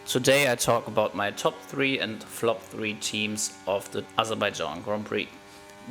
Today I talk about my top 3 and flop 3 teams of the Azerbaijan Grand Prix.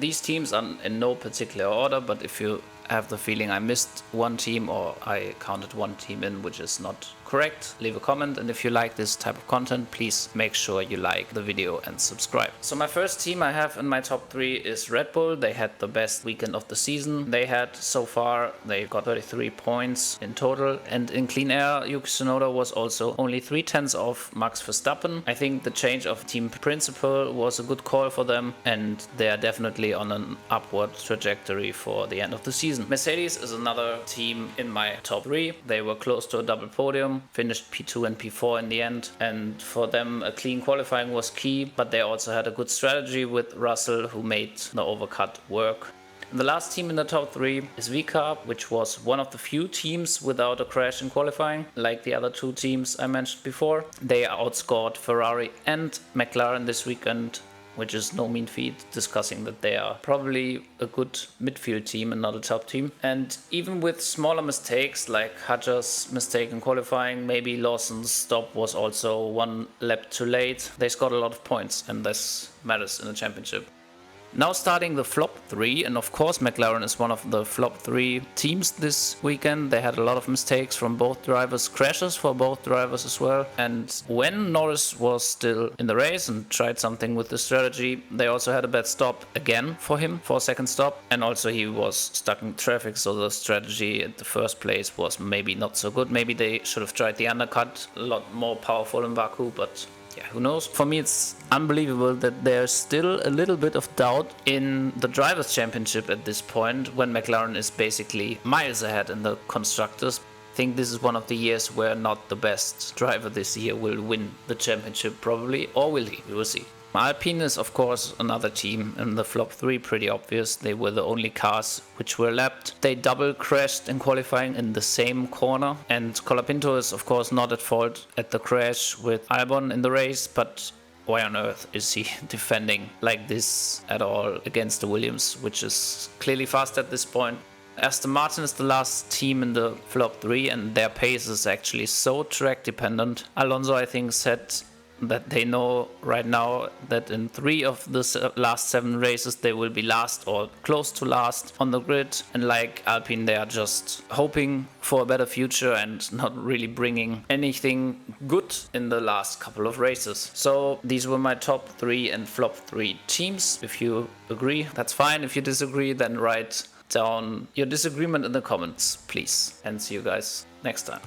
These teams are in no particular order, but if you have the feeling I missed one team or I counted one team in which is not correct, leave a comment, and if you like this type of content, please make sure you like the video and subscribe. So my first team I have in my top 3 is Red Bull. They had the best weekend of the season. They had so far, they got 33 points in total, and in clean air Yuki Tsunoda was also only 3/10 of Max Verstappen. I think the change of team principal was a good call for them, and they are definitely on an upward trajectory for the end of the season. Mercedes is another team in my top 3. They were close to a double podium, finished P2 and P4 in the end, and for them a clean qualifying was key, but they also had a good strategy with Russell, who made the overcut work. And the last team in the top 3 is VCARB, which was one of the few teams without a crash in qualifying, like the other 2 teams I mentioned before. They outscored Ferrari and McLaren this weekend, which is no mean feat, discussing that they are probably a good midfield team and not a top team. And even with smaller mistakes like Hadjar's mistake in qualifying, maybe Lawson's stop was also 1 lap too late, they scored a lot of points, and this matters in a championship. Now starting the flop 3, and of course McLaren is one of the flop 3 teams this weekend. They had a lot of mistakes from both drivers, crashes for both drivers as well, and when Norris was still in the race and tried something with the strategy, they also had a bad stop again for him, for a second stop, and also he was stuck in traffic, so the strategy at the first place was maybe not so good. Maybe they should have tried the undercut, a lot more powerful in Baku, but yeah, who knows? For me, it's unbelievable that there's still a little bit of doubt in the Drivers' Championship at this point, when McLaren is basically miles ahead in the Constructors. I think this is one of the years where not the best driver this year will win the championship probably, or will he? We will see. Alpine is of course another team in the flop 3, pretty obvious. They were the only cars which were lapped. They double crashed in qualifying in the same corner, and Colapinto is of course not at fault at the crash with Albon in the race, but why on earth is he defending like this at all against the Williams, which is clearly fast at this point? Aston Martin is the last team in the flop 3, and their pace is actually so track dependent. Alonso, I think, said that they know right now that in 3 of the last 7 races they will be last or close to last on the grid, and like Alpine, they are just hoping for a better future and not really bringing anything good in the last couple of races. So these were my top 3 and flop 3 teams. If you agree, that's fine. If you disagree, then write down your disagreement in the comments, please, and see you guys next time.